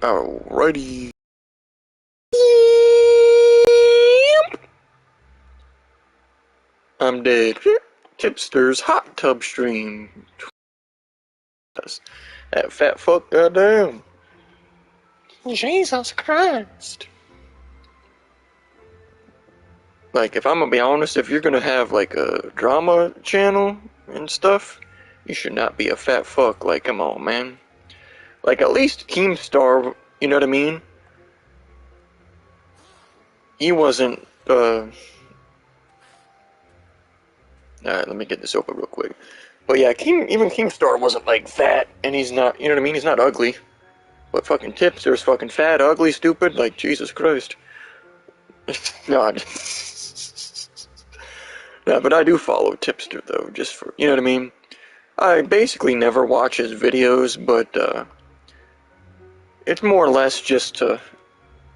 Alrighty. I'm dead. Tipster's hot tub stream. That fat fuck, goddamn. Jesus Christ. Like, if I'm gonna be honest, if you're gonna have like a drama channel and stuff, you should not be a fat fuck. Like, come on, man. Like, at least Keemstar, you know what I mean? He wasn't, Alright, let me get this open real quick. But yeah, even Keemstar wasn't like fat, and he's not, you know what I mean? He's not ugly. But fucking Tipster's fucking fat, ugly, stupid, like, Jesus Christ. God. Yeah, but I do follow Tipster, though, just for, you know what I mean? I basically never watch his videos, but, it's more or less just to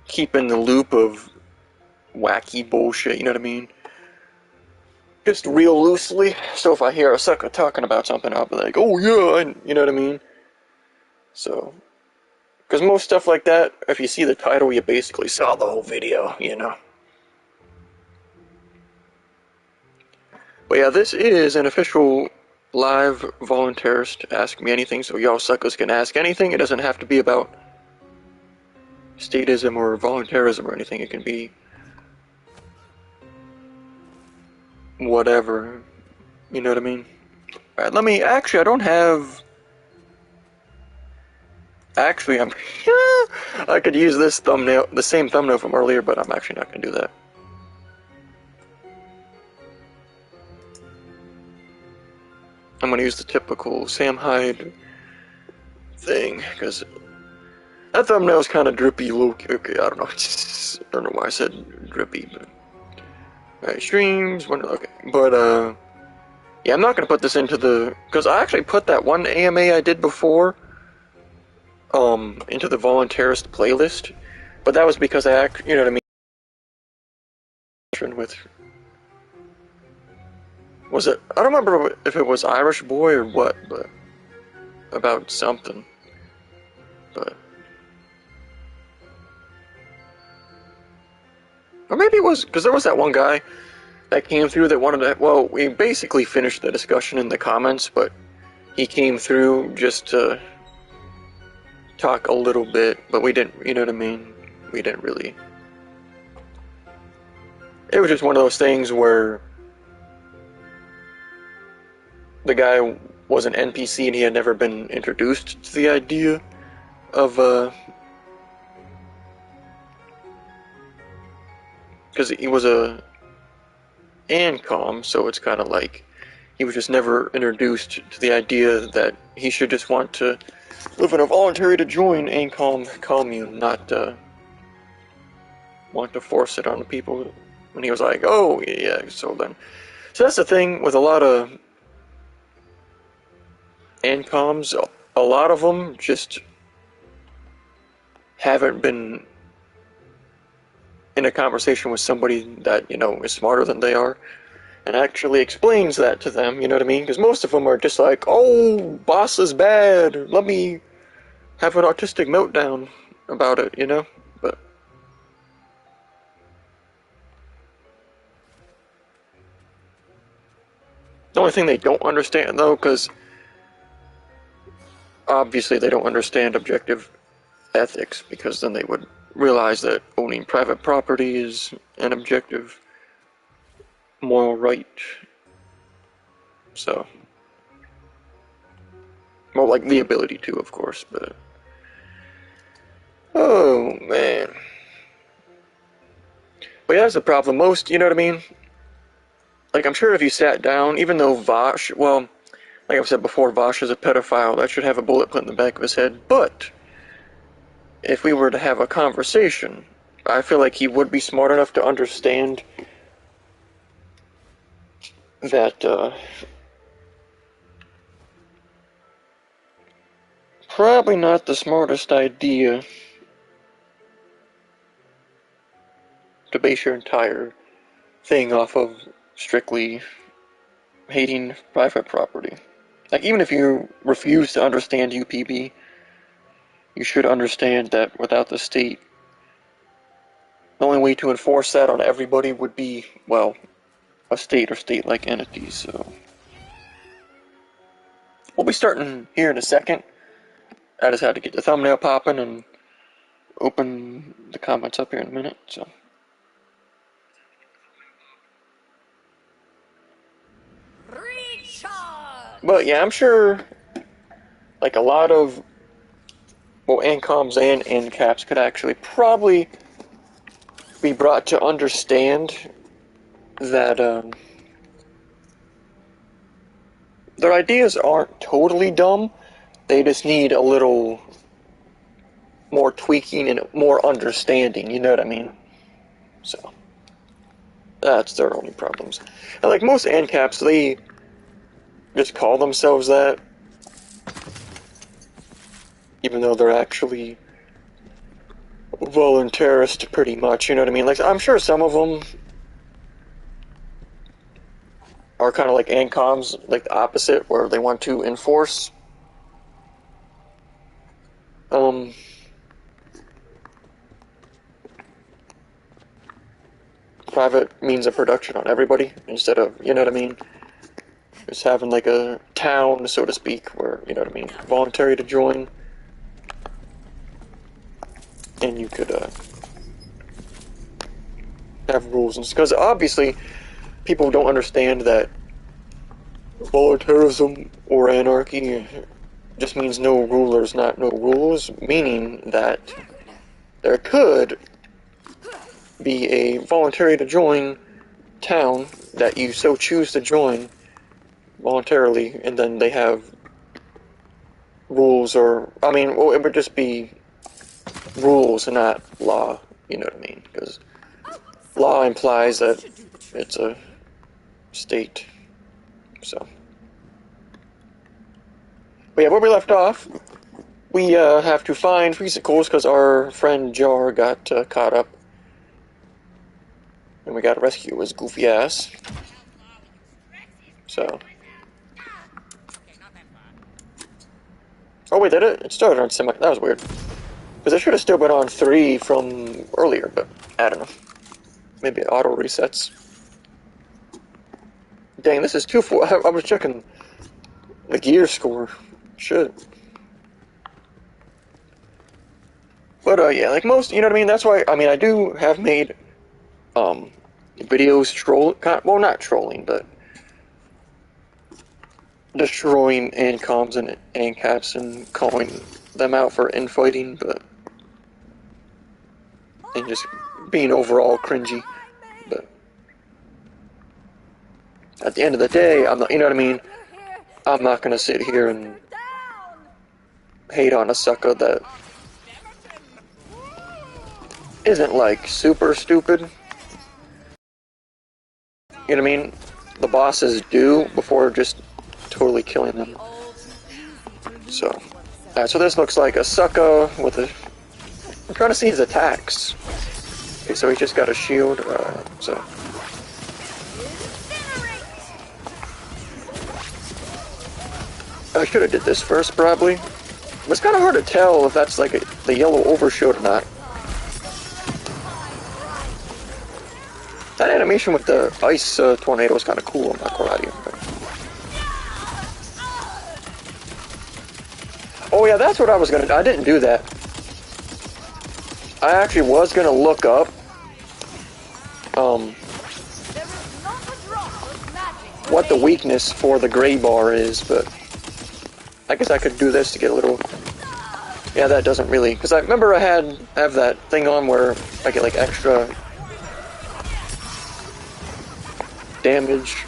keep in the loop of wacky bullshit, you know what I mean? Just real loosely, so if I hear a sucker talking about something, I'll be like, oh yeah, you know what I mean? So, because most stuff like that, if you see the title, you basically saw the whole video, you know? But yeah, this is an official live voluntarist Ask Me Anything, so y'all suckers can ask anything. It doesn't have to be about statism or voluntarism or anything. It can be whatever, you know what I mean? Alright, let me, actually, I don't have, actually, I could use this thumbnail, the same thumbnail from earlier, but I'm actually not going to do that. I'm going to use the typical Sam Hyde thing, because that thumbnail is kind of drippy, okay, I don't know, I don't know why I said drippy, but... Alright, streams, okay, but, yeah, I'm not going to put this into the... Because I actually put that one AMA I did before, into the Voluntarist playlist, but that was because you know what I mean, with... Was it... I don't remember if it was Irish Boy or what, but... About something. But... Or maybe it was... Because there was that one guy that came through that wanted to... Well, we basically finished the discussion in the comments, but he came through just to talk a little bit, but we didn't... You know what I mean? We didn't really... It was just one of those things where... The guy was an NPC and he had never been introduced to the idea of, because he was a ANCOM, so it's kind of like he was just never introduced to the idea that he should just want to live in a voluntary to join ANCOM commune, not want to force it on the people. And he was like, oh, yeah, so that's the thing with a lot of ANCOMs, a lot of them just haven't been in a conversation with somebody that, you know, is smarter than they are, and actually explains that to them, you know what I mean? Because most of them are just like, oh, boss is bad, let me have an autistic meltdown about it, you know? But the only thing they don't understand, though, because obviously they don't understand objective ethics, because then they would realize that owning private property is an objective moral right. So, well, like the ability to, of course, but oh man. But yeah, that's the problem. Most, you know what I mean? Like, I'm sure if you sat down, even though Vosh, well, like I've said before, Vosh is a pedophile, that should have a bullet put in the back of his head, but if we were to have a conversation, I feel like he would be smart enough to understand that, probably not the smartest idea to base your entire thing off of strictly hating private property. Like, even if you refuse to understand UPB, you should understand that without the state, the only way to enforce that on everybody would be, well, a state or state-like entity, so... We'll be starting here in a second. I just had to get the thumbnail popping and open the comments up here in a minute, so... But yeah, I'm sure, like, a lot of, well, ANCOMs and ANCAPs could actually probably be brought to understand that, their ideas aren't totally dumb, they just need a little more tweaking and more understanding, you know what I mean? So, that's their only problems. And like most ANCAPs, they just call themselves that, even though they're actually voluntarist pretty much, you know what I mean? Like, I'm sure some of them are kind of like ANCOMs, like the opposite, where they want to enforce private means of production on everybody, instead of, you know what I mean, just having like a town, so to speak, where, you know what I mean, voluntary to join, and you could have rules, and because obviously people don't understand that voluntarism or anarchy just means no rulers, not no rules, meaning that there could be a voluntary to join town that you so choose to join voluntarily, and then they have rules, or, I mean, well, it would just be rules and not law, you know what I mean, because law implies that it's a state, so. But yeah, where we left off, we have to find vesicles because our friend Jar got caught up, and we gotta rescue his goofy ass. So. Oh wait, did it? It started on semi. That was weird. Because it should have still been on 3 from earlier, but I don't know. Maybe it auto resets. Dang, this is 2-4. I was checking the gear score. Should. But yeah, like most, you know what I mean? That's why, I mean, I do have made videos well, not trolling, but destroying ANCOMs and ANCAPs and calling them out for infighting, but and just being overall cringy. But at the end of the day, I'm not, you know what I mean? I'm not gonna sit here and hate on a sucker that isn't like super stupid. You know what I mean? The bosses do before just totally killing them. So, alright, so this looks like a sucker with a... I'm trying to see his attacks. Okay, so he just got a shield, so... I should have did this first, probably. But it's kind of hard to tell if that's like the yellow overshield or not. That animation with the ice tornado is kind of cool, I'm not gonna lie to you. Oh yeah, that's what I was gonna do. I didn't do that. I actually was gonna look up what the weakness for the gray bar is, but I guess I could do this to get a little... Yeah, that doesn't really... Because I remember I have that thing on where I get like extra damage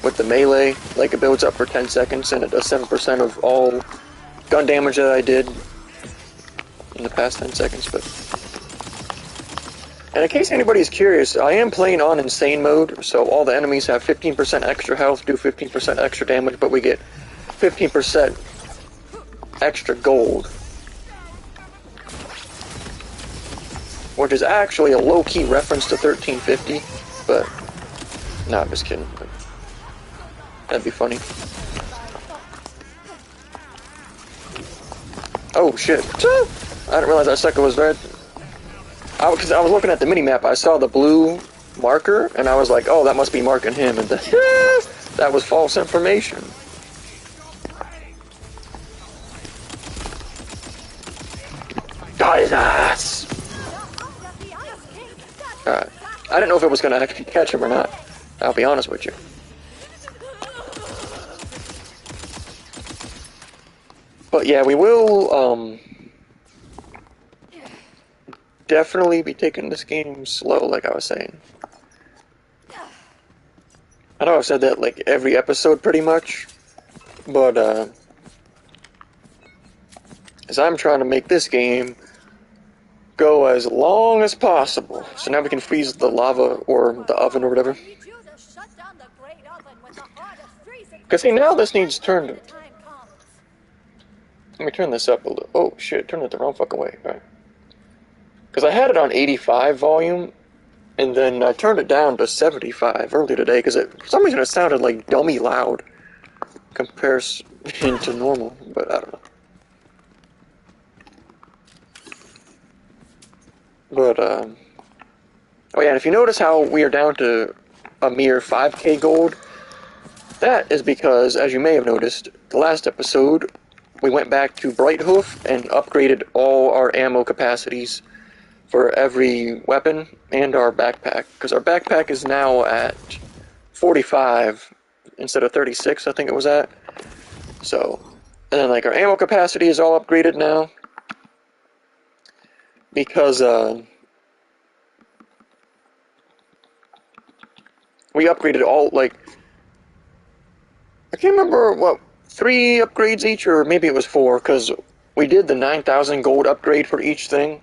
with the melee. Like it builds up for 10 seconds and it does 7% of all gun damage that I did in the past 10 seconds, but... And in case anybody's curious, I am playing on insane mode, so all the enemies have 15% extra health, do 15% extra damage, but we get 15% extra gold. Which is actually a low-key reference to 1350, but... No, I'm just kidding. That'd be funny. Oh shit. I didn't realize that sucker was red. Because I was looking at the mini-map, I saw the blue marker, and I was like, oh, that must be marking him, and that was false information. Jesus! Alright. I didn't know if it was gonna actually catch him or not. I'll be honest with you. But yeah, we will, definitely be taking this game slow, like I was saying. I know I've said that, like, every episode, pretty much. But, as I'm trying to make this game go as long as possible. So now we can freeze the lava, or the oven, or whatever. Because, see, now this needs turned... Let me turn this up a little. Oh, shit, turned it the wrong fucking way. Alright. Because I had it on 85 volume, and then I turned it down to 75 earlier today, because for some reason it sounded like dummy loud comparison to normal, but I don't know. But, oh yeah, and if you notice how we are down to a mere 5k gold, that is because, as you may have noticed, the last episode, we went back to Brighthoof and upgraded all our ammo capacities for every weapon and our backpack, because our backpack is now at 45 instead of 36, I think it was at. So, and then like our ammo capacity is all upgraded now, because we upgraded all, like, I can't remember what, 3 upgrades each, or maybe it was 4, because we did the 9,000 gold upgrade for each thing.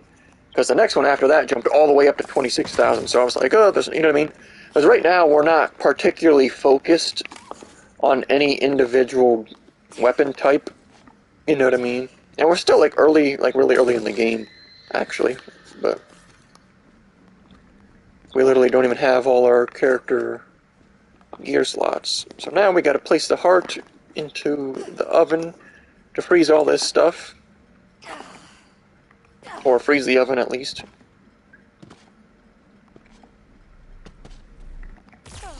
Because the next one after that jumped all the way up to 26,000. So I was like, oh, this, you know what I mean? Because right now we're not particularly focused on any individual weapon type. You know what I mean? And we're still like early, like really early in the game, actually. But we literally don't even have all our character gear slots. So now we got to place the heart into the oven to freeze all this stuff. Or freeze the oven, at least. Oh,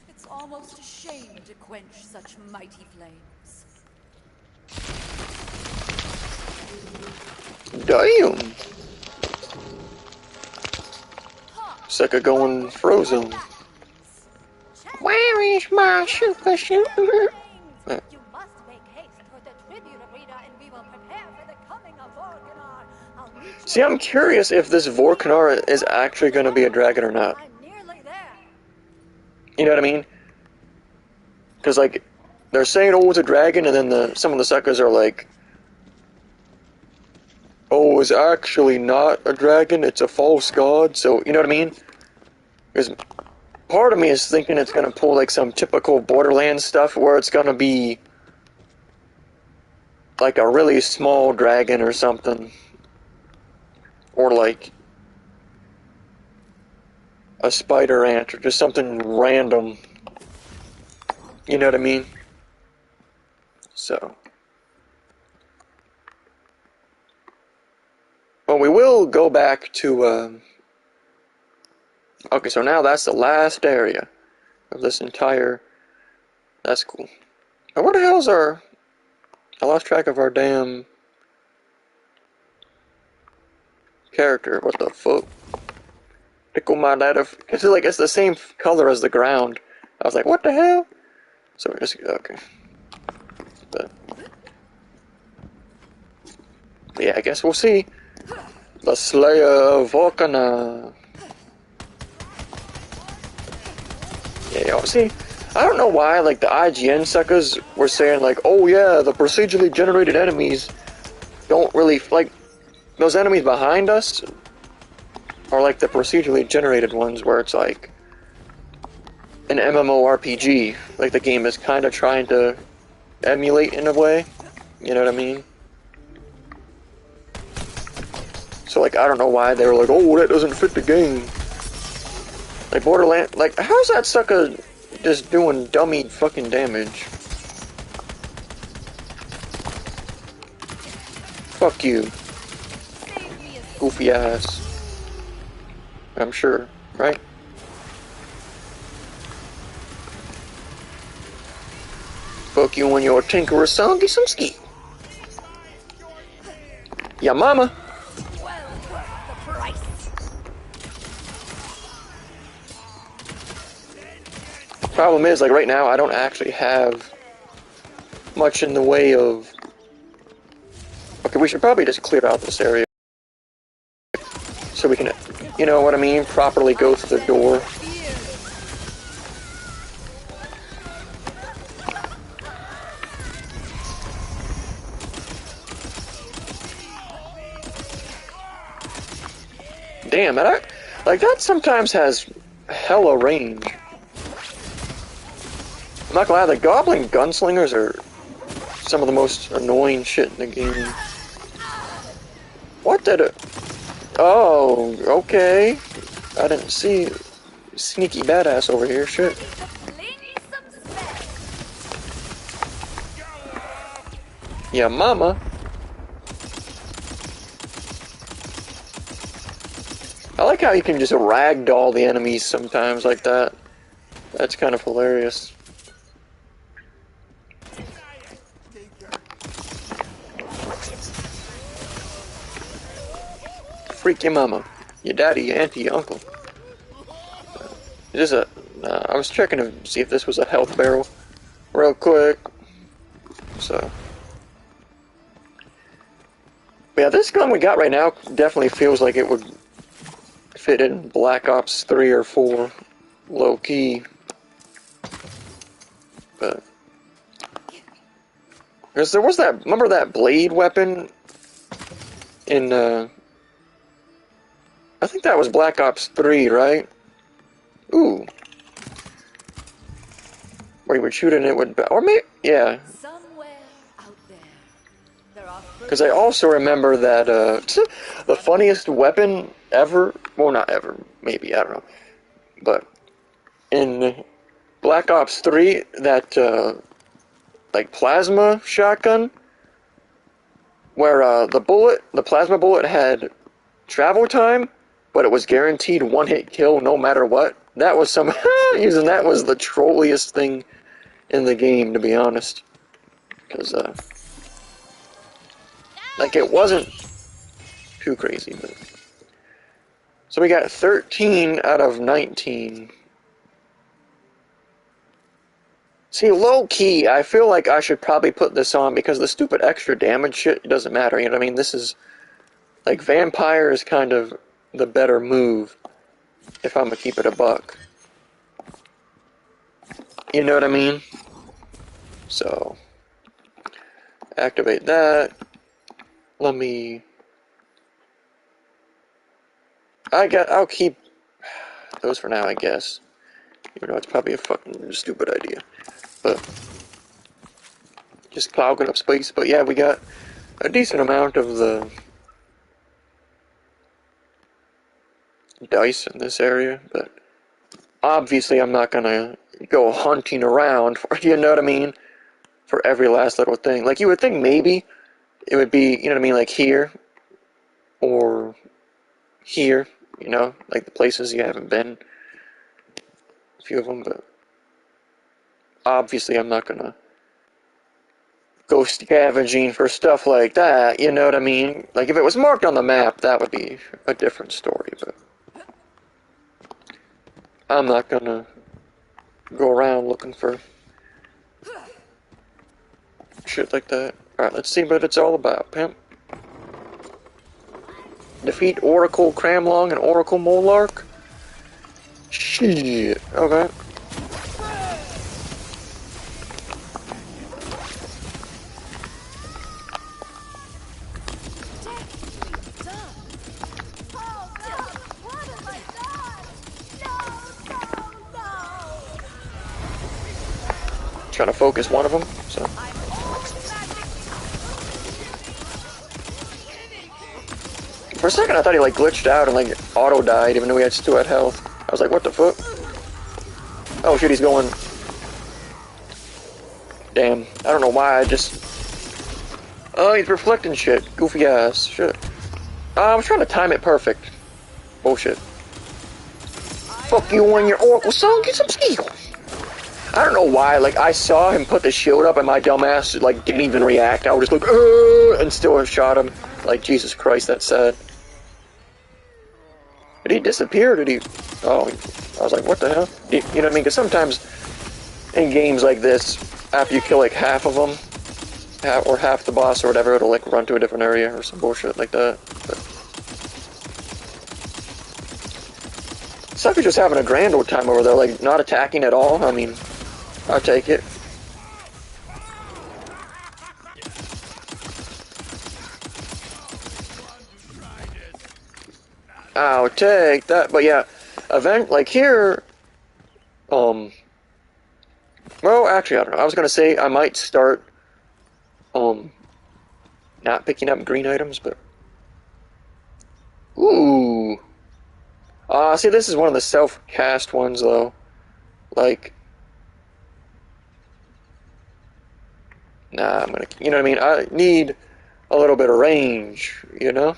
it's almost a shame to quench such mighty flames. Damn! Sucker going frozen. Where is my super suit? You must make haste for the tribute arena, and we will prepare for the coming of Vorkanar. See, I'm curious if this Vorkanar is actually going to be a dragon or not. I'm nearly there. You know what I mean? Because, like, they're saying, oh, it's a dragon, and then some of the suckers are like, oh, it's actually not a dragon, it's a false god, so, you know what I mean? Because part of me is thinking it's going to pull, like, some typical Borderlands stuff, where it's going to be, like, a really small dragon or something. Or, like, a spider ant, or just something random. You know what I mean? So. Well, we will go back to, okay, so now that's the last area of this entire... That's cool. Now, where the hell's our... I lost track of our damn... character. What the fuck? Tickle my data... It's like, it's the same color as the ground. I was like, what the hell? So we're just... Okay. But yeah, I guess we'll see. The Slayer of Volcana. Yeah, y'all see? I don't know why, like, the IGN suckers were saying, like, oh yeah, the procedurally generated enemies don't really, like, those enemies behind us are like the procedurally generated ones where it's like an MMORPG, like the game is kind of trying to emulate in a way, you know what I mean? So, like, I don't know why they were like, oh, that doesn't fit the game. Like, Borderlands, like, how's that sucker just doing dummy fucking damage? Fuck you, Save me a goofy ass. I'm sure, right? Fuck you and your tinkerer son, get some ski. Ya mama. well worth the price. Problem is, like right now, I don't actually have much in the way of... Okay, we should probably just clear out this area. So we can, you know what I mean, properly go through the door. Damn, that sometimes has hella range. I'm not gonna lie, the goblin gunslingers are some of the most annoying shit in the game. What did it... Oh, okay. I didn't see sneaky badass over here, shit. Yeah, mama. I like how you can just ragdoll the enemies sometimes like that. That's kind of hilarious. Freak your mama, your daddy, your auntie, your uncle. Is this a... I was checking to see if this was a health barrel real quick. So... But yeah, this gun we got right now definitely feels like it would fit in Black Ops 3 or 4, low-key. But... Because there was that... Remember that blade weapon in, I think that was Black Ops 3, right? Ooh. Where you would shoot and it would... Or maybe... Yeah. Somewhere out there, there are... Because I also remember that, the funniest weapon ever... Well, not ever. Maybe. I don't know. But... In Black Ops 3, that, like, plasma shotgun... Where, the plasma bullet had travel time... But it was guaranteed one-hit kill no matter what. That was some... Using that was the trolliest thing in the game, to be honest. Because, like, it wasn't too crazy, but... So we got 13 out of 19. See, low-key, I feel like I should probably put this on because the stupid extra damage shit doesn't matter, you know what I mean? This is... Like, vampire is kind of the better move if I'm gonna keep it a buck. You know what I mean? So, activate that. Let me... I'll keep those for now, I guess. Even though it's probably a fucking stupid idea. But, just clogging up space. But yeah, we got a decent amount of the dice in this area, but obviously I'm not gonna go hunting around for, you know what I mean, for every last little thing. Like, you would think maybe it would be, you know what I mean, like here or here, you know, like the places you haven't been, a few of them, but obviously I'm not gonna go scavenging for stuff like that, you know what I mean? Like, if it was marked on the map, that would be a different story, but I'm not gonna go around looking for shit like that. Alright, let's see what it's all about, pimp. Defeat Oracle Cramlong and Oracle Molark? Shit. Okay. Trying to focus one of them, so. For a second I thought he like glitched out and like auto died even though he still had health. I was like, what the fuck? Oh shit, he's going. Damn, I don't know why I just Oh, he's reflecting shit. Goofy ass. Shit. I was trying to time it perfect. Bullshit. Fuck you and your oracle son, get some steel! I don't know why, like, I saw him put the shield up and my dumbass, like, didn't even react. I was just like, and still shot him. Like, Jesus Christ, that's sad. Did he disappear? Did he... Oh, I was like, what the hell? You know what I mean? Because sometimes in games like this, after you kill, like, half of them, or half the boss or whatever, it'll, like, run to a different area or some bullshit like that. But Sucker's just having a grand old time over there, like, not attacking at all. I mean, I'll take it. I'll take that. But yeah, event, like here, well, actually, I don't know. I was gonna say I might start, not picking up green items, but... Ooh. See, this is one of the self-cast ones, though. Like... Nah, I'm gonna... You know what I mean? I need a little bit of range, you know?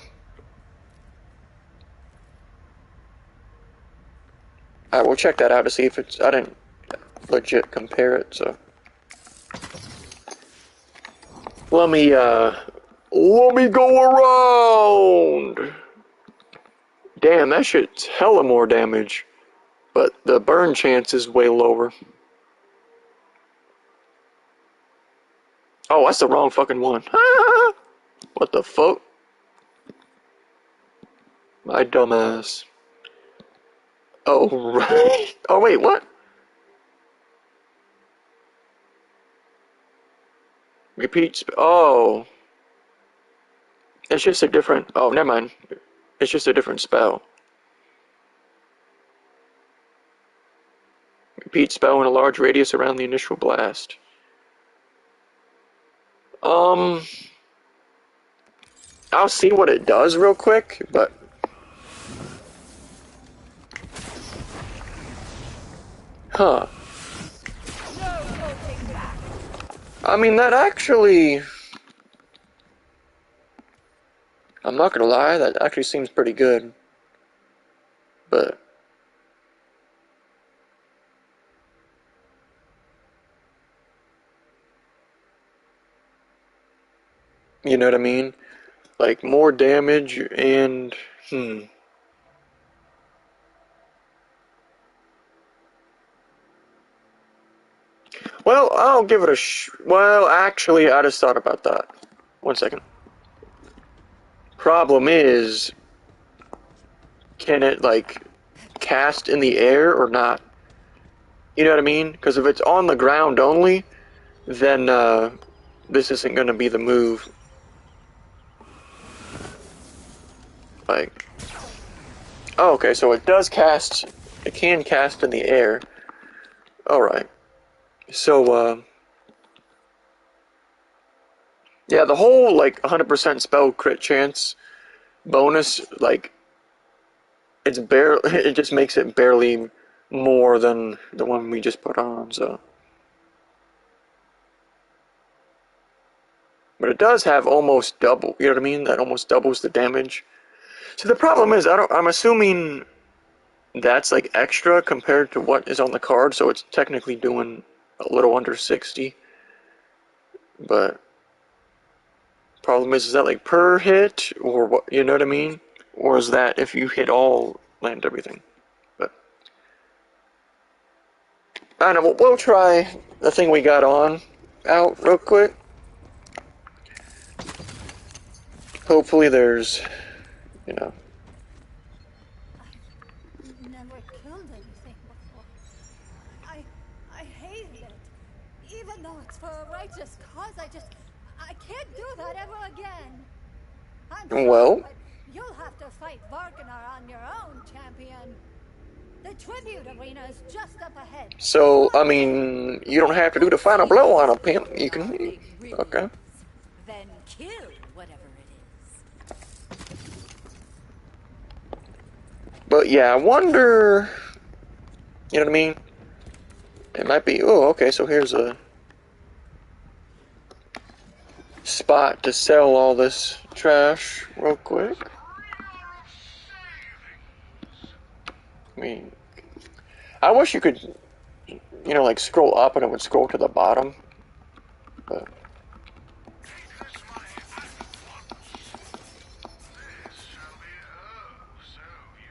Alright, we'll check that out to see if it's... I didn't legit compare it, so... Let me go around! Damn, that shit's hella more damage. But the burn chance is way lower. Oh, that's the wrong fucking one. What the fuck? My dumbass. Oh, right. Oh, wait, what? Repeat. Oh. It's just a different... Oh, never mind. It's just a different spell. Repeat spell in a large radius around the initial blast. I'll see what it does real quick, but... Huh. I mean, that actually... I'm not gonna lie, that actually seems pretty good. But... You know what I mean? Like, more damage and... Well, I'll give it a well, actually, I just thought about that. 1 second. Problem is... Can it, like, cast in the air or not? You know what I mean? Because if it's on the ground only, then, this isn't gonna be the move. Like... Oh, okay, so it does cast... It can cast in the air. Alright. So, yeah, the whole, like, 100% spell crit chance bonus, like, it's it just makes it barely more than the one we just put on, so. But it does have almost double, you know what I mean? That almost doubles the damage. So the problem is, I'm assuming that's, like, extra compared to what is on the card, so it's technically doing a little under 60. But... Problem is that like per hit, or what, you know what I mean? Or is that if you hit all, land everything? But I don't know, we'll try the thing we got on out real quick. Hopefully there's, you know. I've never killed anything before. I hate it. Even though it's for a righteous cause, I can't do that ever again. I'm sorry, Well, but you'll have to fight Varkanar on your own, champion. The tribute arena is just up ahead. so, I mean, you don't have to do the final blow on a pimp. You can, okay. Then kill whatever it is. But yeah, I wonder, you know what I mean? It might be, oh, okay, so here's a spot to sell all this trash real quick. I mean, I wish you could, you know, like scroll up and it would scroll to the bottom. But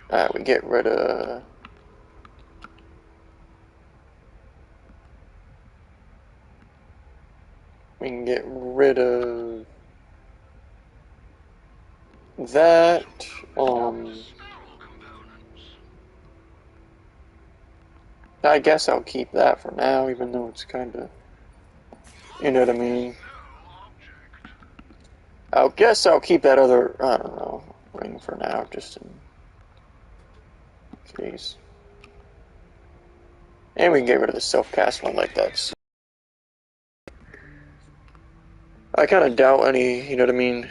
alright, we get rid of. We can get rid of that. I guess I'll keep that for now, even though it's kind of, you know what I mean. I guess I'll keep that other, I don't know, ring for now, just in case. And we can get rid of the self-cast one like that. So I kind of doubt any, you know what I mean.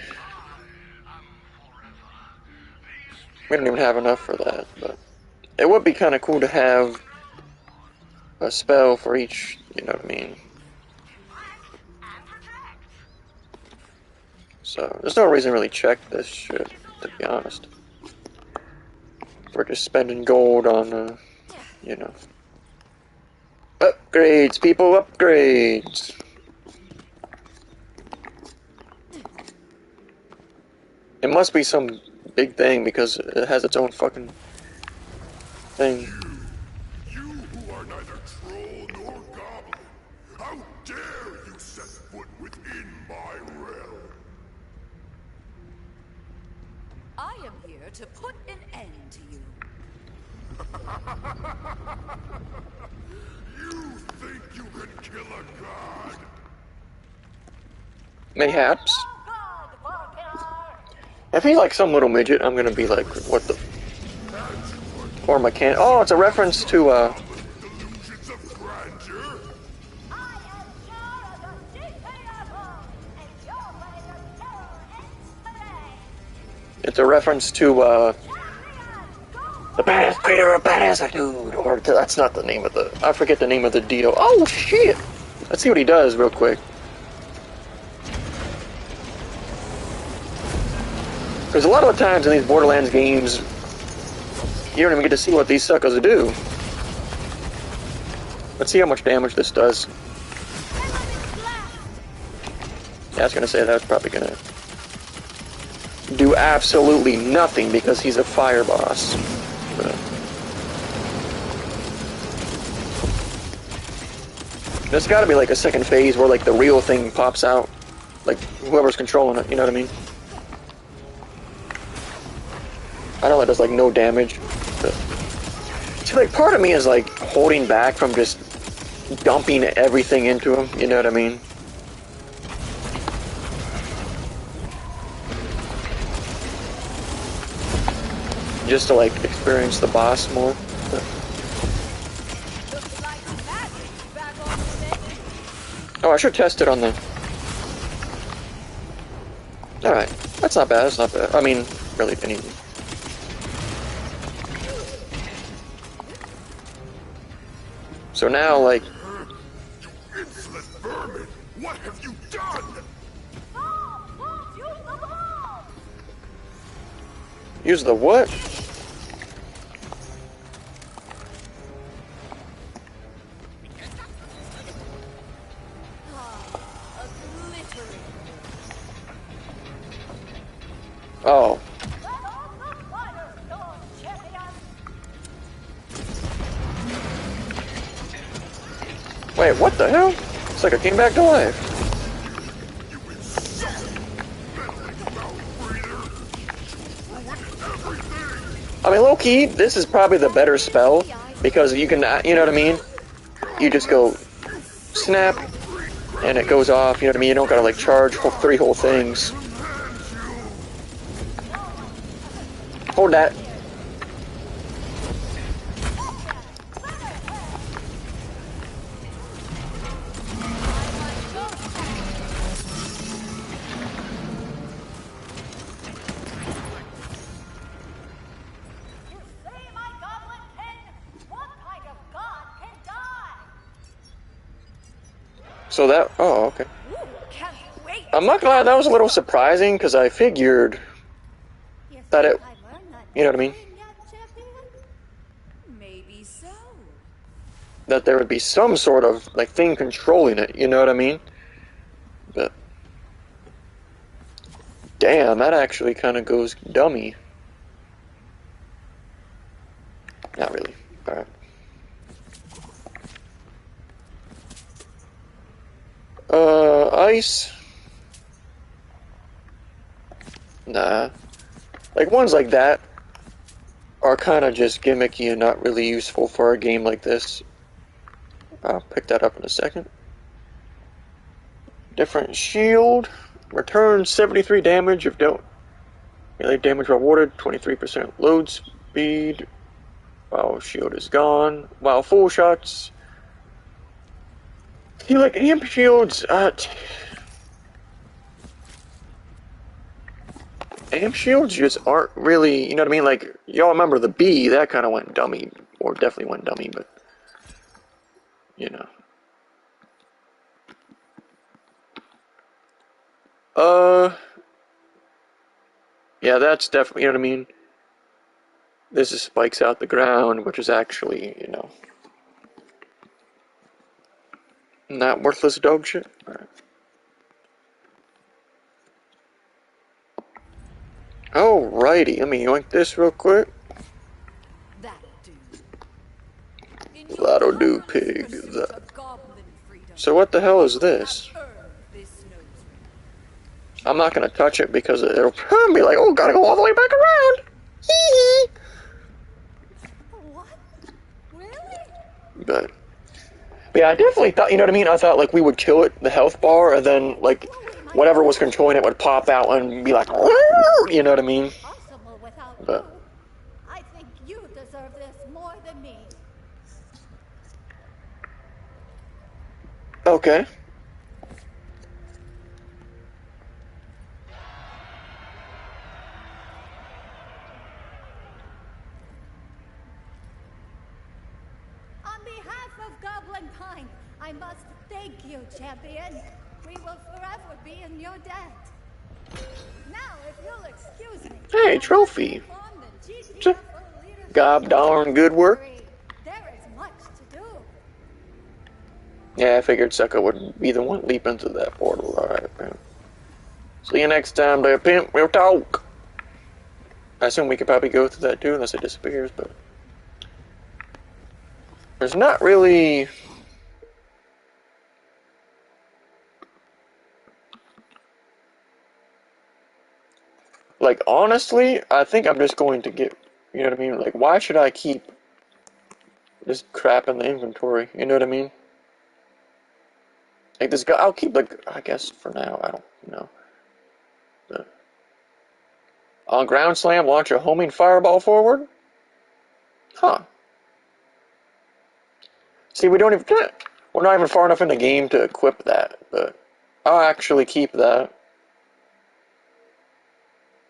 We don't even have enough for that, but it would be kind of cool to have a spell for each, you know what I mean. So there's no reason to really check this shit, to be honest. We're just spending gold on, you know. Upgrades, people, upgrades! It must be some big thing because it has its own fucking thing. You who are neither troll nor goblin, how dare you set foot within my realm? I am here to put an end to you. You think you can kill a god? Mayhaps. If he's like some little midget, I'm gonna be like, what the? Or mechan. Oh, it's a reference to, Delusions of grandeur? it's a reference to, the badass creator of badass dude. Or that's not the name of the, I forget the name of the deal. Oh, shit! Let's see what he does real quick. Because a lot of the times in these Borderlands games, you don't even get to see what these suckers do. Let's see how much damage this does. Yeah, I was gonna say that's probably gonna do absolutely nothing because he's a fire boss. But there's gotta be like a second phase where like the real thing pops out. Like whoever's controlling it, you know what I mean? I know that does like no damage, but see, like part of me is like holding back from just dumping everything into him. You know what I mean? Just to like experience the boss more. But oh, I should test it on the. All right, that's not bad. That's not bad. I mean, really, any. So now, like, You insolent vermin! What have you done? use the what? Oh. Wait, what the hell? It's like I came back to life. I mean, low-key, this is probably the better spell, because you can, you know what I mean? You just go snap, and it goes off, you know what I mean? You don't gotta, like, charge three whole things. Hold that. So that, oh, okay. I'm not gonna lie, that was a little surprising, because I figured You that think it, I learned that you know what I mean? lesson yet, champion? Maybe so. That there would be some sort of, like, thing controlling it, you know what I mean? But, damn, that actually kind of goes dummy. Not really. Alright. Ice? Nah. Like, ones like that are kind of just gimmicky and not really useful for a game like this. I'll pick that up in a second. Different shield. Returns 73 damage if don't. Melee damage rewarded, 23% load speed. While shield is gone. While full shots. See, like, EMP shields, amp shields just aren't really, you know what I mean? Like, y'all remember the B, that kind of went dummy, or definitely went dummy, but, you know. Yeah, that's definitely, you know what I mean? This is spikes out the ground, which is actually, you know, not worthless dog shit. Alright. Alrighty, let me yoink this real quick. That'll do. In your That'll do, tireless pig. pursuit That. of goblin freedom, So what the hell is you this? have earned this nose ring. I'm not gonna touch it because it'll be like, oh, gotta go all the way back around. Hee hee. What? Really? But yeah, I definitely thought, you know what I mean? I thought, like, we would kill it, the health bar, and then, like, whatever was controlling it would pop out and be like, you know what I mean? Possible without But you. I think you deserve this more than me. okay. On behalf of Goblin Kind, I must thank you, champion. We will forever be in your debt. Now, if you'll excuse me. Hey, trophy. God darn good work. There is much to do. Yeah, I figured Sucker would be the one leaping through that portal. Alright, man. See you next time, there, pimp. We'll talk. I assume we could probably go through that too, unless it disappears, but there's not really. Like, honestly, I think I'm just going to get, you know what I mean? Like, why should I keep this crap in the inventory? You know what I mean? Like, this guy, I'll keep, like, I guess for now, I don't know. But on ground slam, launch a homing fireball forward? Huh. See, we're not even far enough in the game to equip that, but I'll actually keep that.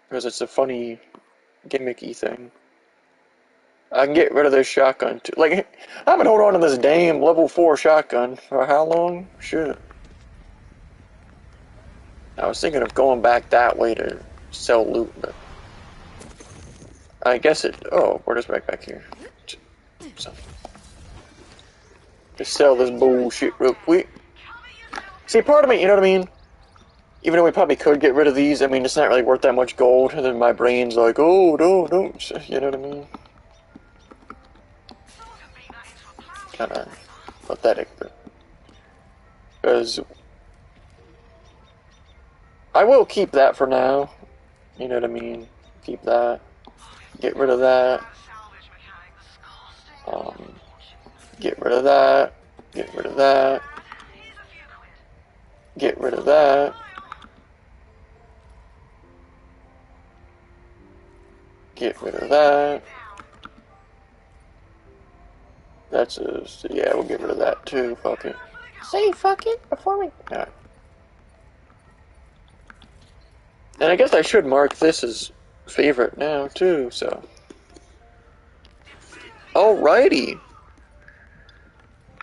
Because it's a funny, gimmicky thing. I can get rid of this shotgun too. Like, I've been holding on to this damn level 4 shotgun for how long? Shit. I was thinking of going back that way to sell loot, but I guess it. Oh, we're just right back here. So, just sell this bullshit real quick. See, part of me, you know what I mean? Even though we probably could get rid of these, I mean, it's not really worth that much gold. And then my brain's like, oh, no, don't. You know what I mean? Kind of pathetic, but. Because I will keep that for now. You know what I mean? Keep that. Get rid of that. Get rid of that. Get rid of that. Get rid of that. Get rid of that. That's a, yeah, we'll get rid of that too. Fuck it. Say fuck it before we. Alright. And I guess I should mark this as favorite now too, so. Alrighty.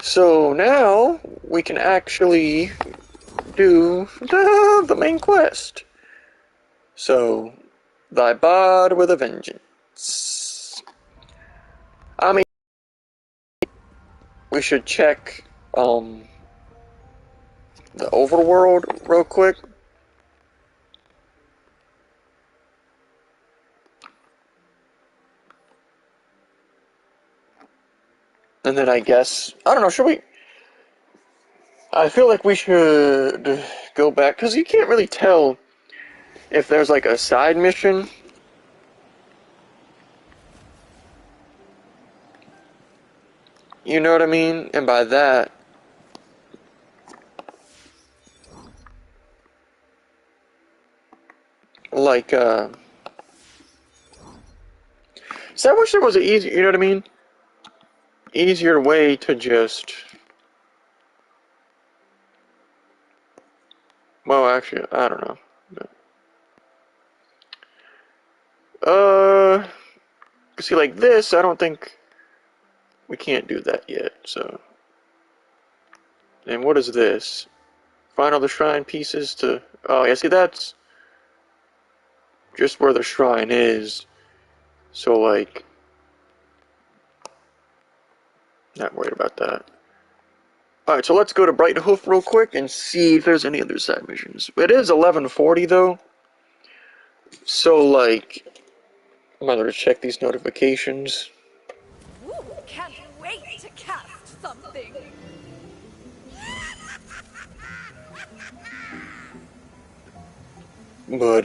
So now we can actually do the main quest. So, thy bod with a vengeance. I mean, we should check, the overworld real quick. And then I guess, I don't know, should we? I feel like we should go back, because you can't really tell if there's like a side mission. You know what I mean? And by that, like, so I wish there was an easy, you know what I mean? Easier way to just, well, actually, I don't know. See, like this, I don't think we can't do that yet, so. And what is this? Find all the shrine pieces to, oh, yeah, see, that's just where the shrine is. So, like, not worried about that. Alright, so let's go to Bright Hoof real quick and see if there's any other side missions. It is 11:40 though. So, like, I'm going to check these notifications. Ooh, can't wait to cast something. But,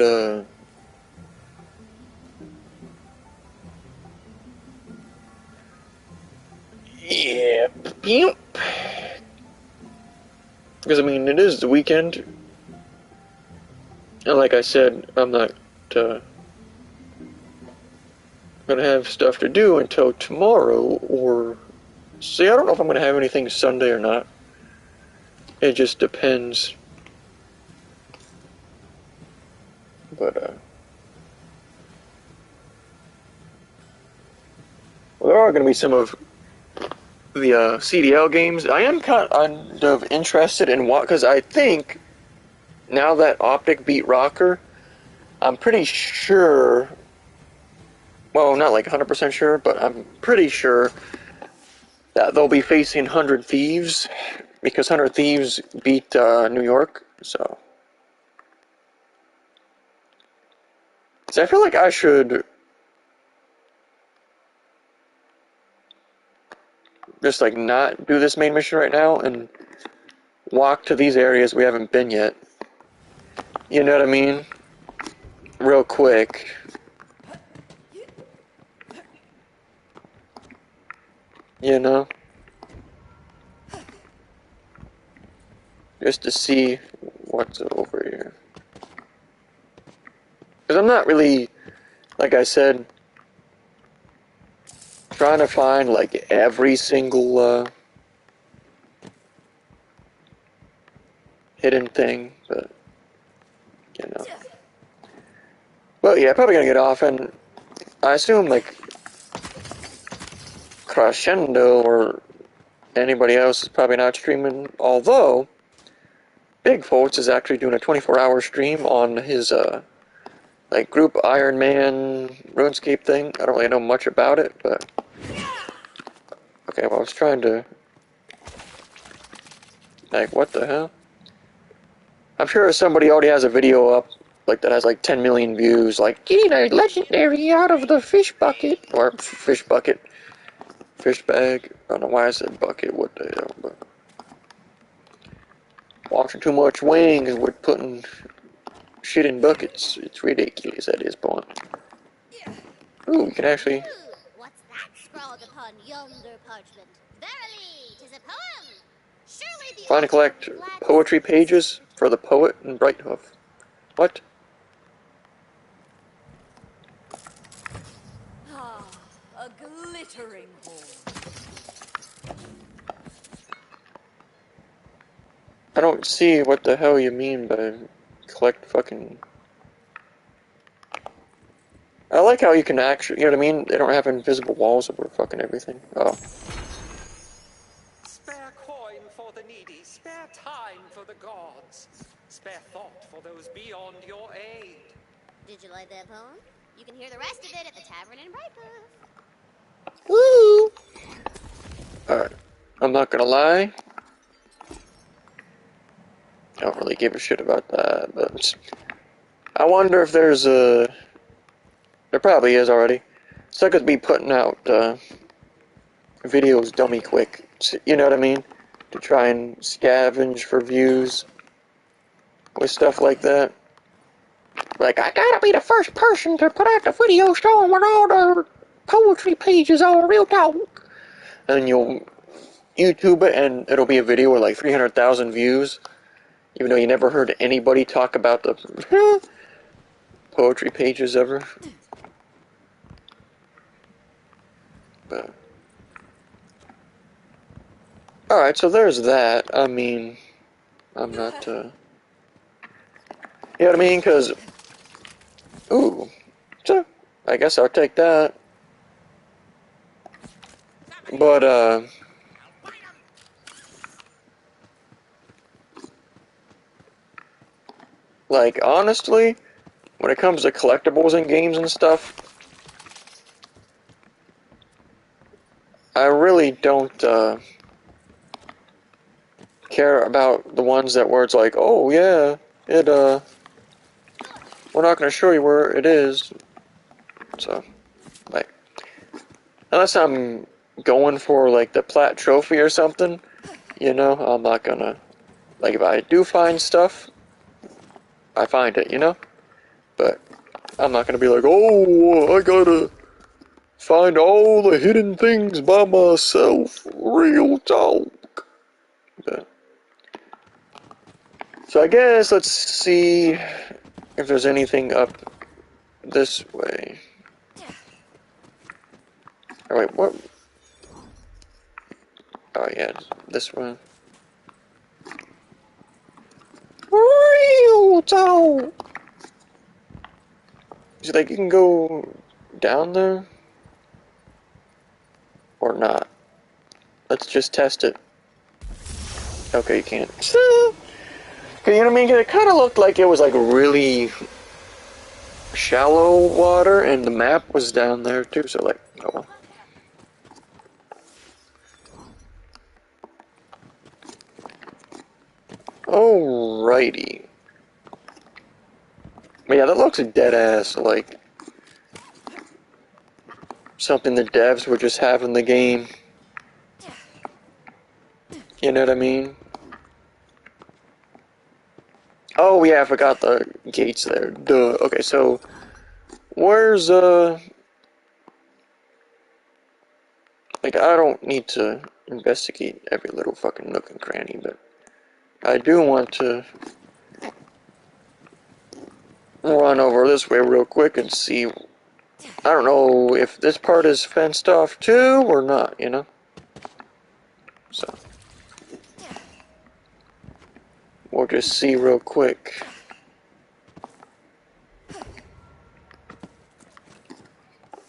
yeah, PIIIEMP. Because, I mean, it is the weekend. And like I said, I'm not, gonna have stuff to do until tomorrow, or... See, I don't know if I'm gonna have anything Sunday or not. It just depends. But, well, there are gonna be some of the, CDL games. I am kind of interested in what... Because I think, now that Optic beat Rocker, I'm pretty sure... Well, not like 100% sure, but I'm pretty sure that they'll be facing 100 Thieves, because 100 Thieves beat New York, so. So I feel like I should just like not do this main mission right now and walk to these areas we haven't been yet. You know what I mean? Real quick. You know? Just to see what's over here. Because I'm not really, like I said, trying to find like every single hidden thing, but you know. Well, yeah, probably gonna get off, and I assume like Crescendo or anybody else is probably not streaming, although Big Foltz is actually doing a 24-hour stream on his like group Iron Man RuneScape thing. I don't really know much about it, but okay, well I was trying to like what the hell? I'm sure somebody already has a video up like that has like 10 million views, like getting a legendary out of the fish bucket or fish bucket. Fish bag. I don't know why I said bucket. What the hell? But watching too much wings with putting shit in buckets. It's ridiculous at this point. Ooh, we can actually. What's that scrawled upon yonder parchment? Verily, 'tis a poem. Surely the Find and collect poetry pages for the poet in Brighthoof. What? Ah, a glittering hole. I don't see what the hell you mean by collect fucking... I like how you can actually, you know what I mean? They don't have invisible walls over fucking everything. Oh. Spare coin for the needy, spare time for the gods. You can hear the rest of it at the tavern in Brightcliff. Woo! Alright. I'm not gonna lie. I don't really give a shit about that, but I wonder if there's a... There probably is already. Suck at me putting out videos dummy quick. You know what I mean? To try and scavenge for views with stuff like that. Like, I gotta be the first person to put out the video showing all the poetry pages on Real Talk. And you'll YouTube it, and it'll be a video with like 300,000 views. Even though you never heard anybody talk about the poetry pages ever. But alright, so there's that. I mean, I'm not, you know what I mean? Because, ooh, so I guess I'll take that. But, like, honestly, when it comes to collectibles and games and stuff, I really don't, care about the ones that where it's like, oh yeah, we're not gonna show you where it is. So, like, unless I'm going for like the plat trophy or something, you know, I'm not gonna, like, if I do find stuff, I find it, you know? But I'm not gonna be like, oh, I gotta find all the hidden things by myself. Real talk. But, so I guess let's see if there's anything up this way. Oh wait, what? Oh yeah, this one. Real talk! Is it like you can go down there? Or not? Let's just test it. Okay, you can't. You know what I mean? It kind of looked like it was like really shallow water, and the map was down there too, so like, oh well. Alrighty. But yeah, that looks dead ass like something the devs would just have in the game. You know what I mean? Oh yeah, I forgot the gates there. Duh. Okay, so where's like, I don't need to investigate every little fucking nook and cranny, but I do want to run over this way real quick and see. I don't know if this part is fenced off too or not, you know? So we'll just see real quick.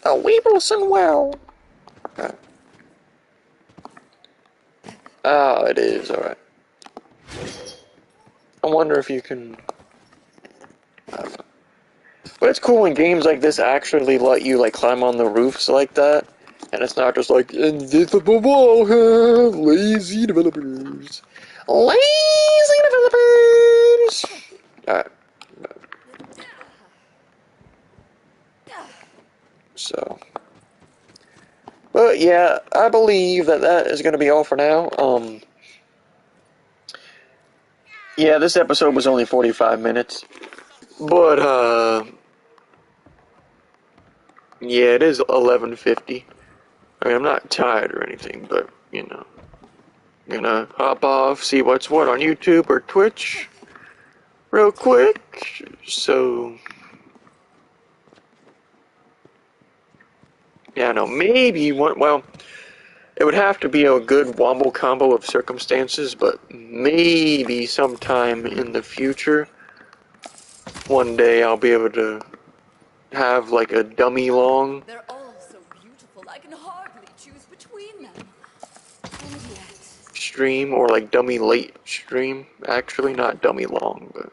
A Weebleson well. Okay. Ah, it is, alright. I wonder if you can... I don't know. But it's cool when games like this actually let you, like, climb on the roofs like that. And it's not just like, invisible wall, lazy developers. Lazy developers! Alright. So. But yeah, I believe that that is going to be all for now. Yeah, this episode was only 45 minutes. But, yeah, it is 11:50. I mean, I'm not tired or anything, but, you know. I'm gonna hop off, see what's what on YouTube or Twitch real quick. So, yeah, no, maybe one, well, it would have to be a good wombo combo of circumstances, but maybe sometime in the future, one day I'll be able to have like a dummy long They're all so beautiful, I can hardly choose between them. And yet... stream, or like dummy late stream. Actually, not dummy long, but,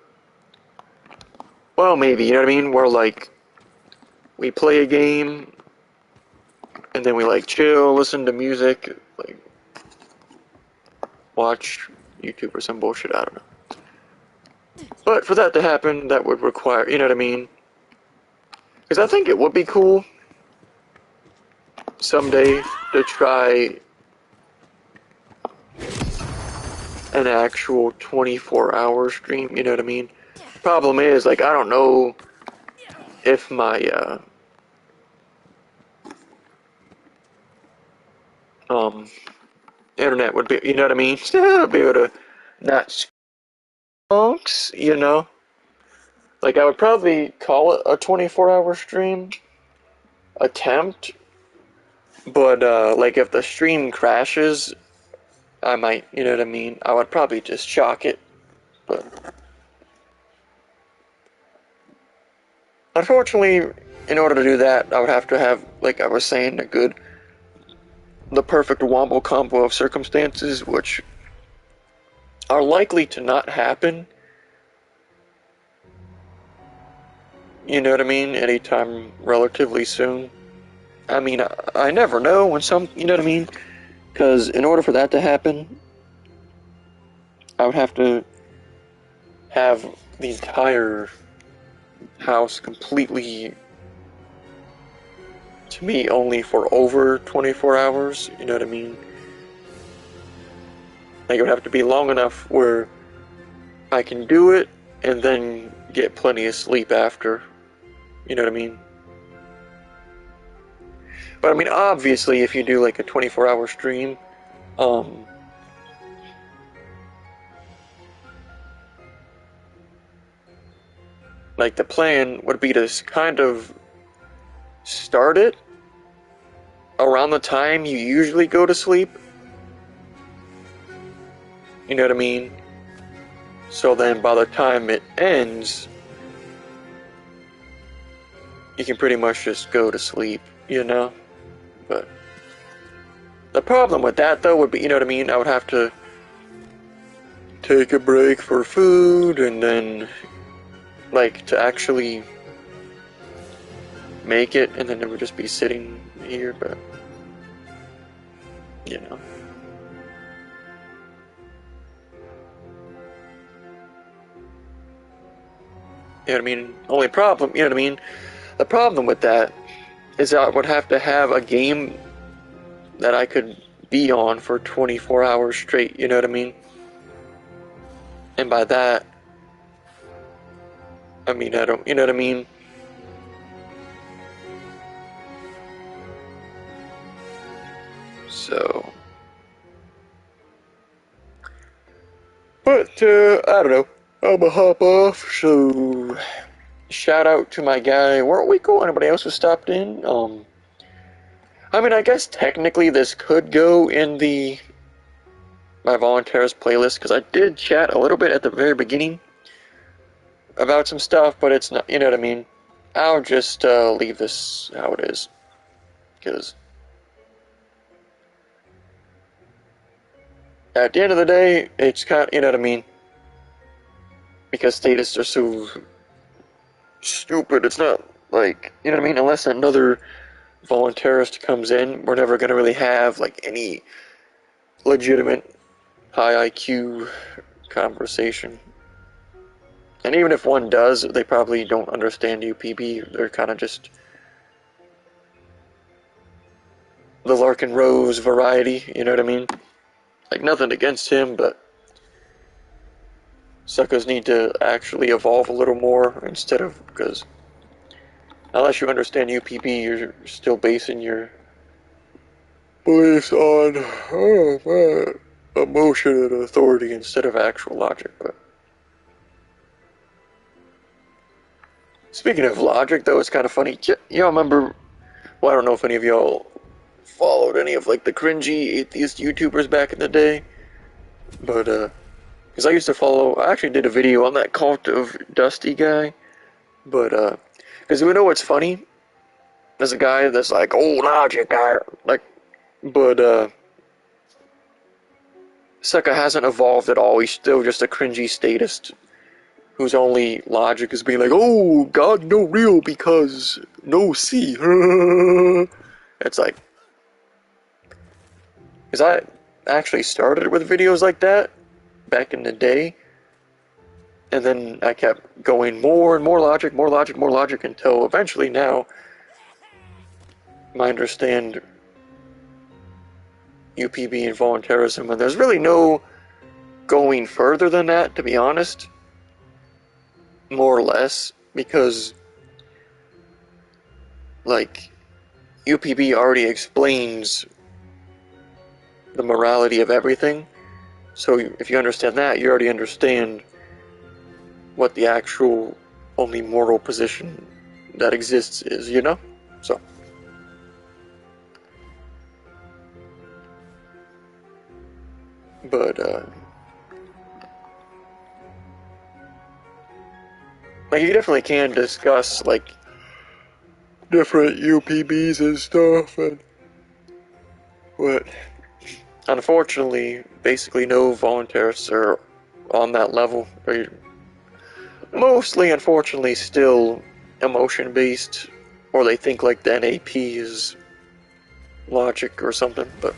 well, maybe, you know what I mean? Where like we play a game, and then we like chill, listen to music, like watch YouTube or some bullshit, I don't know. But for that to happen, that would require, you know what I mean? Because I think it would be cool someday to try an actual 24-hour stream, you know what I mean? Problem is, like, I don't know if my, internet would be, you know what I mean? Be able to not skunks, you know? Like, I would probably call it a 24-hour stream attempt, but, like, if the stream crashes, I might, you know what I mean? I would probably just chalk it, but unfortunately, in order to do that, I would have to have, like I was saying, the perfect wombo combo of circumstances, which are likely to not happen, you know what I mean, anytime relatively soon. I mean, I never know when you know what I mean? Because in order for that to happen, I would have to have the entire house completely, to me, only for over 24 hours, you know what I mean? Like, it would have to be long enough where I can do it and then get plenty of sleep after, you know what I mean? But I mean, obviously, if you do like a 24-hour stream, like the plan would be to kind of start it around the time you usually go to sleep. You know what I mean? So then by the time it ends, you can pretty much just go to sleep, you know? But the problem with that though would be, you know what I mean? I would have to take a break for food and then, like, to actually make it, and then it would just be sitting here, but, you know. You know what I mean? Only problem, you know what I mean? The problem with that is I would have to have a game that I could be on for 24 hours straight, you know what I mean? And by that, I mean, I don't, you know what I mean? So, but, I don't know. I'ma hop off, so shout out to my guy. Where are we going? Anybody else who stopped in? I mean, I guess technically this could go in my Voluntaryist playlist, because I did chat a little bit at the very beginning about some stuff, but it's not, you know what I mean? I'll just leave this how it is, because at the end of the day, it's kind of, you know what I mean? Because statists are so stupid, it's not like, you know what I mean? Unless another voluntarist comes in, we're never going to really have, like, any legitimate high IQ conversation. And even if one does, they probably don't understand UPB. They're kind of just the Larkin Rose variety, you know what I mean? Like, nothing against him, but suckers need to actually evolve a little more instead of, because unless you understand UPB, you're still basing your beliefs on emotion and authority instead of actual logic. But speaking of logic, though, it's kind of funny. Y'all remember? Well, I don't know if any of y'all followed any of like the cringy atheist YouTubers back in the day, but because I used to follow. I actually did a video on that cult of Dusty guy, but because we know what's funny. There's a guy that's like, oh, logic guy, like, but sucker hasn't evolved at all. He's still just a cringy statist whose only logic is being like, oh, God no real because no see. It's like, because I actually started with videos like that back in the day, and then I kept going more and more logic, more logic, more logic, until eventually now I understand UPB and voluntarism, and there's really no going further than that, to be honest, more or less, because, like, UPB already explains the morality of everything, so if you understand that, you already understand what the actual only moral position that exists is, you know? So. But, like, you definitely can discuss, like, different UPBs and stuff, and, but, unfortunately, basically no voluntarists are on that level. They're mostly, unfortunately, still emotion-based, or they think, like, the NAP is logic or something, but,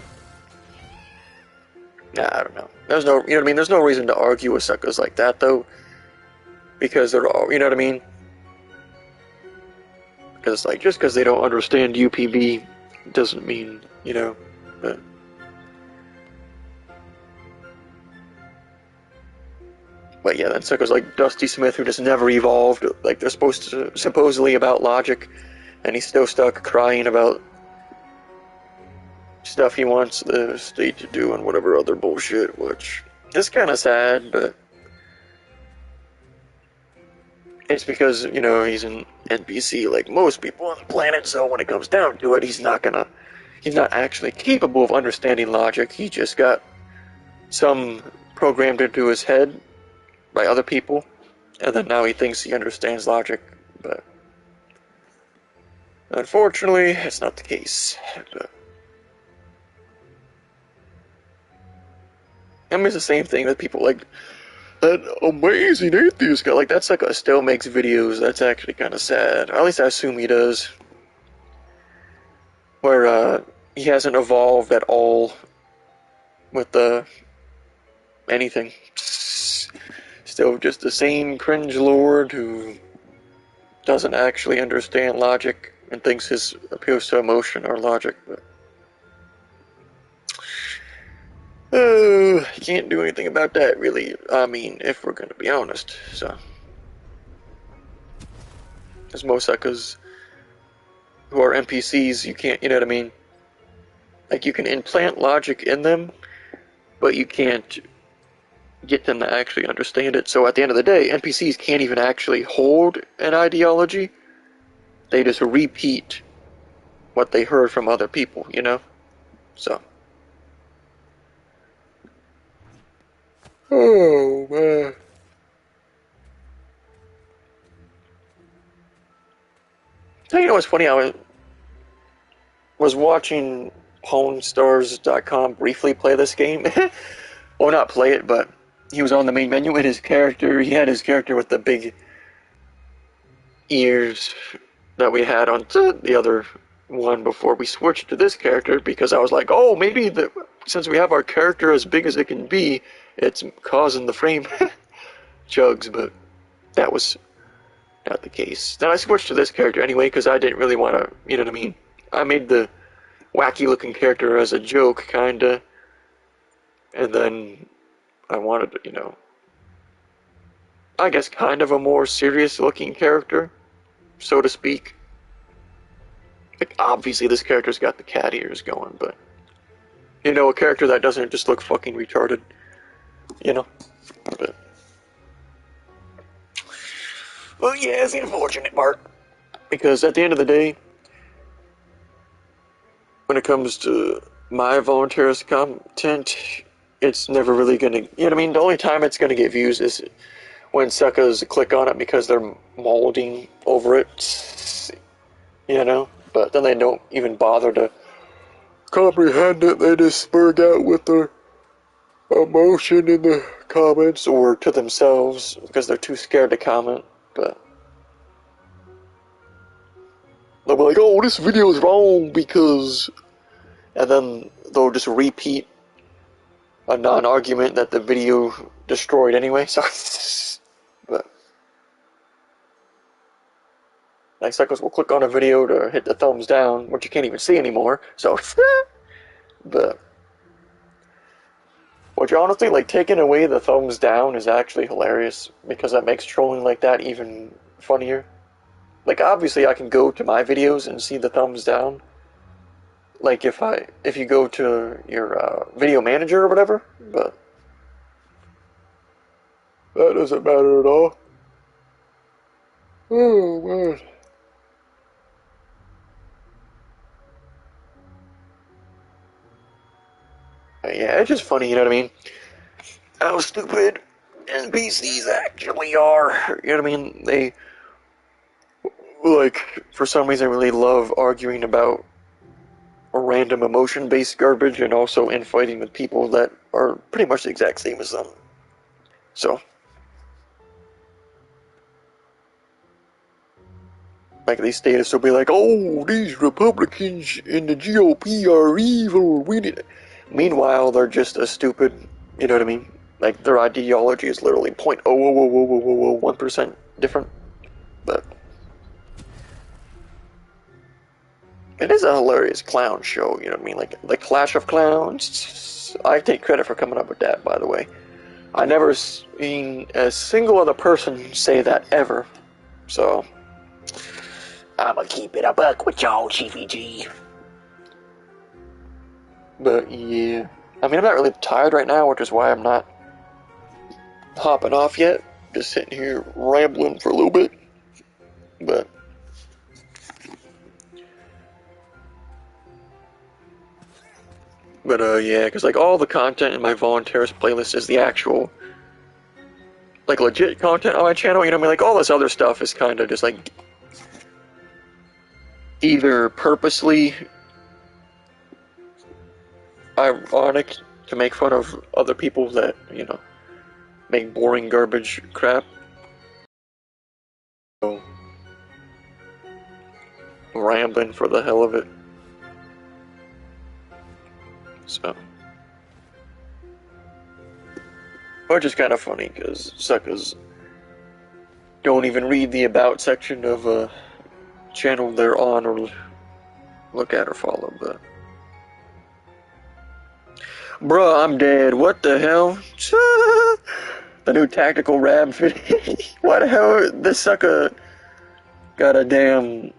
nah, I don't know. There's no, you know what I mean? There's no reason to argue with suckers like that, though, because they're all, you know what I mean? Because, like, just because they don't understand UPB doesn't mean, you know, but yeah, then suckers like Dusty Smith, who just never evolved, like, they're supposed to, supposedly about logic, and he's still stuck crying about stuff he wants the state to do and whatever other bullshit, which is kind of sad, but it's because, you know, he's an NPC like most people on the planet, so when it comes down to it, he's not actually capable of understanding logic. He just got some programmed into his head by other people, and then now he thinks he understands logic, but unfortunately, it's not the case. But, I mean, it's the same thing that people like that amazing atheist guy, like, that's like a still makes videos. That's actually kind of sad. Or at least I assume he does. Where he hasn't evolved at all with anything. Still just the same cringe lord who doesn't actually understand logic and thinks his appeals to emotion are logic. But can't do anything about that, really. I mean, if we're gonna be honest. So, as most suckers who are NPCs, you can't, you know what I mean? Like, you can implant logic in them, but you can't get them to actually understand it. So at the end of the day, NPCs can't even actually hold an ideology. They just repeat what they heard from other people, you know? So. Oh, man. You know what's funny? I was watching PawnStars.com briefly play this game. Well, not play it, but he was on the main menu, and he had his character with the big ears that we had on the other one before we switched to this character, because I was like, oh, maybe since we have our character as big as it can be, it's causing the frame chugs, but that was not the case. Then I switched to this character anyway, because I didn't really want to, you know what I mean? I made the wacky looking character as a joke, kinda, and then I wanted, you know, I guess kind of a more serious looking character, so to speak. Like, obviously this character's got the cat ears going, but, you know, a character that doesn't just look fucking retarded, you know? But, well, yeah, it's the unfortunate part, because at the end of the day, when it comes to my voluntarist content, it's never really gonna, you know what I mean? The only time it's gonna get views is when suckers click on it because they're molding over it, you know? But then they don't even bother to comprehend it. They just spurg out with their emotion in the comments or to themselves because they're too scared to comment, but they'll be like, oh, this video is wrong because, and then they'll just repeat a non-argument that the video destroyed anyway, so, but, like, suckers will click on a video to hit the thumbs down, which you can't even see anymore, so, but, which honestly, like, taking away the thumbs down is actually hilarious, because that makes trolling like that even funnier. Like, obviously I can go to my videos and see the thumbs down, like if you go to your video manager or whatever, but that doesn't matter at all. Oh, man. Yeah, it's just funny, you know what I mean? How stupid NPCs actually are. You know what I mean? They, like, for some reason really love arguing about random emotion-based garbage and also infighting with people that are pretty much the exact same as them. So, like, these statists will be like, oh, these Republicans in the GOP are evil. Meanwhile, they're just as stupid, you know what I mean? Like, their ideology is literally 0.00001% different. But it is a hilarious clown show, you know what I mean? Like, the Clash of Clowns. I take credit for coming up with that, by the way. I never seen a single other person say that ever. So, I'ma keep it a buck with y'all, Chiefy G. But yeah, I mean, I'm not really tired right now, which is why I'm not hopping off yet. Just sitting here rambling for a little bit. But yeah, because like all the content in my Voluntaryist playlist is the actual, like, legit content on my channel. You know what I mean? Like, all this other stuff is kind of just like either purposely ironic to make fun of other people that, you know, make boring garbage crap. So, rambling for the hell of it. So, which is kind of funny because suckers don't even read the about section of a channel they're on or look at or follow, but bruh, I'm dead. What the hell? The new tactical rab video. What the hell? This sucker got a damn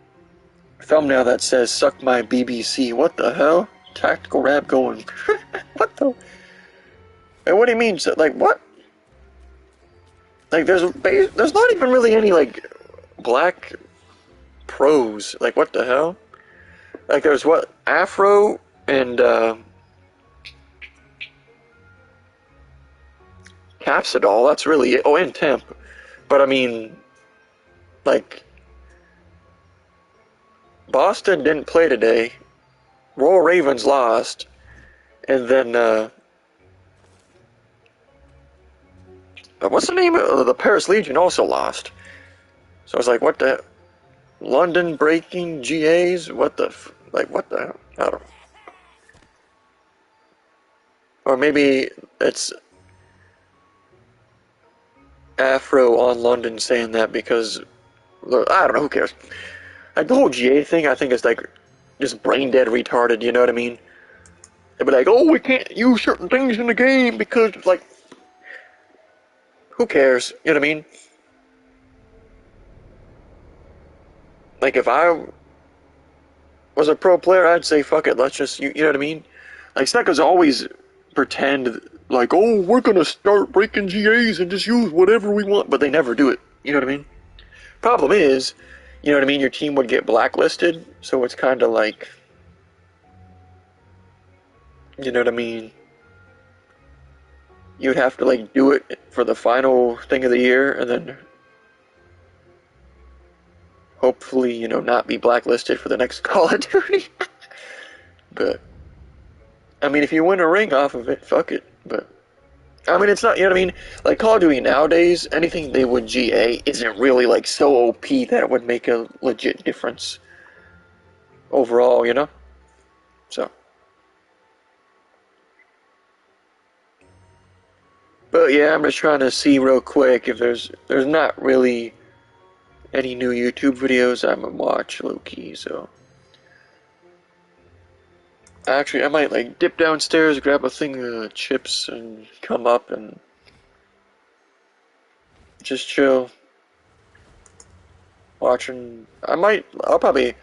thumbnail that says "Suck my BBC." What the hell? Tactical rab going. What the? And what do you mean? So, like, what? Like, there's not even really any, like, black pros. Like, what the hell? Like, there's what? Afro and, Capsidol, that's really it. Oh, and Temp. But, I mean, like, Boston didn't play today. Royal Ravens lost. And then, what's the name of the Paris Legion also lost. So I was like, what the? London breaking GAs? What the? Like, what the? I don't know. Or maybe it's Afro on London saying that because, I don't know, who cares? Like, the whole GA thing, I think is like just brain dead retarded, you know what I mean? They'd be like, oh, we can't use certain things in the game because, like, who cares? You know what I mean? Like, if I was a pro player, I'd say, fuck it, let's just, you know what I mean? Like, suckers always pretend, like, oh, we're gonna start breaking GAs and just use whatever we want, but they never do it. You know what I mean? Problem is, you know what I mean, your team would get blacklisted, so it's kind of like, you know what I mean? You'd have to, like, do it for the final thing of the year, and then hopefully, you know, not be blacklisted for the next Call of Duty. But, I mean, if you win a ring off of it, fuck it. But I mean, it's not, you know what I mean? Like, Call of Duty nowadays, anything they would GA isn't really, like, so OP that it would make a legit difference overall, you know? So. But yeah, I'm just trying to see real quick if there's not really any new YouTube videos I'm gonna watch low-key, so. Actually, I might, like, dip downstairs, grab a thing of chips, and come up and just chill. Watching. I'll probably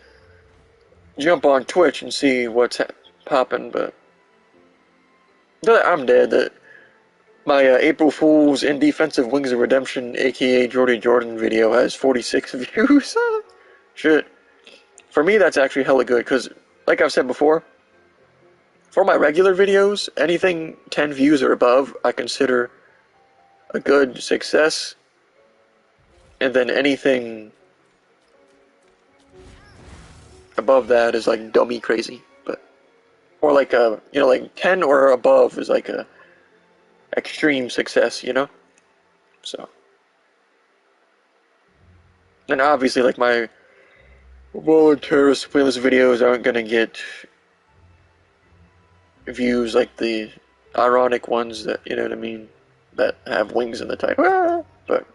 jump on Twitch and see what's popping, but. I'm dead. That my April Fool's in Defensive Wings of Redemption, aka Jordy Jordan video has 46 views. Shit. For me, that's actually hella good, because, like I've said before, for my regular videos, anything 10 views or above, I consider a good success. And then anything above that is like dummy crazy. But, or like like 10 or above is like a extreme success, you know? So. And obviously, like, my Voluntaryist playlist videos aren't gonna get views like the ironic ones that, you know what I mean, that have wings in the title. But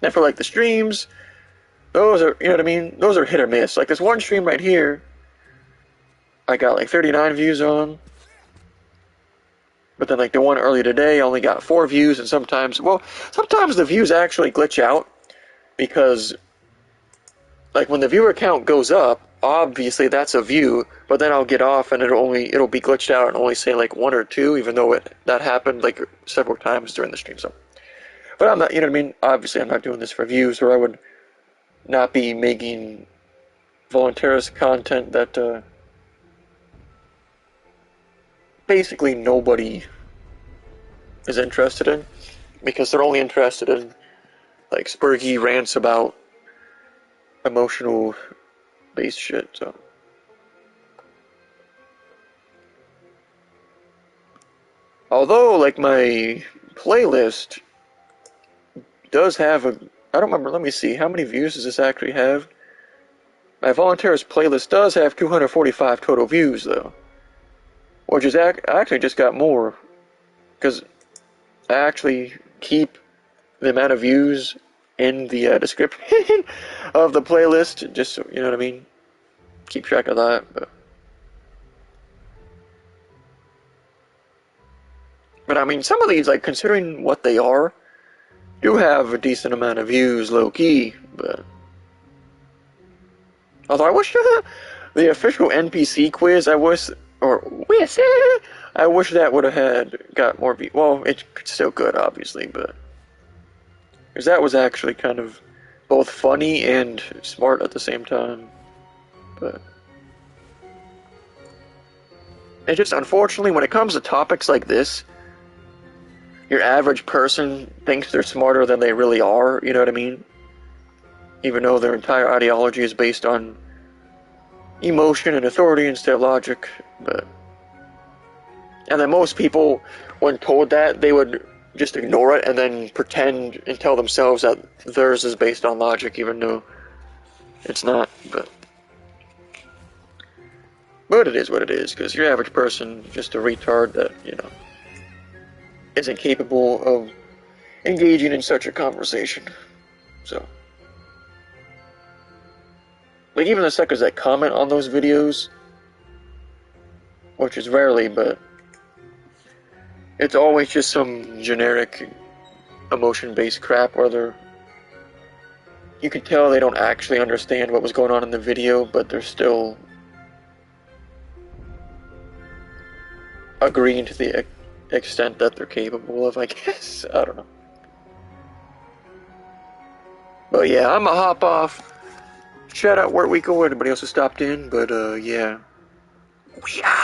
then for like the streams, those are, you know what I mean, those are hit or miss. Like this one stream right here, I got like 39 views on. But then like the one earlier today, I only got 4 views, and sometimes the views actually glitch out because like when the viewer count goes up, obviously that's a view, but then I'll get off and it'll be glitched out and only say like 1 or 2, even though that happened like several times during the stream. So, but I'm not, you know what I mean? Obviously, I'm not doing this for views, or I would not be making voluntarist content that basically nobody is interested in, because they're only interested in like spurgy rants about emotional based shit. So. Although, like, my playlist does have I don't remember, let me see, how many views does this actually have? My Voluntaryist playlist does have 245 total views, though. Which is, I actually just got more, because I actually keep the amount of views in the description of the playlist, just so, you know what I mean? Keep track of that, But I mean, some of these, like, considering what they are, do have a decent amount of views, low-key, but... Although I wish the official NPC quiz, I wish that would have got more views. Well, it's still good, obviously, but... Because that was actually kind of both funny and smart at the same time, but... It's just, unfortunately, when it comes to topics like this, your average person thinks they're smarter than they really are, you know what I mean? Even though their entire ideology is based on emotion and authority instead of logic, but... And then most people, when told that, they would just ignore it and then pretend and tell themselves that theirs is based on logic, even though it's not, but... But it is what it is, because your average person is just a retard that, you know, isn't capable of engaging in such a conversation. So, like, even the suckers that comment on those videos, which is rarely, but it's always just some generic emotion-based crap where you can tell they don't actually understand what was going on in the video, but they're still agreeing to the extent that they're capable of, I guess. I don't know. But yeah, I'm gonna hop off. Shout out Work Week or anybody else who stopped in, but yeah. We out!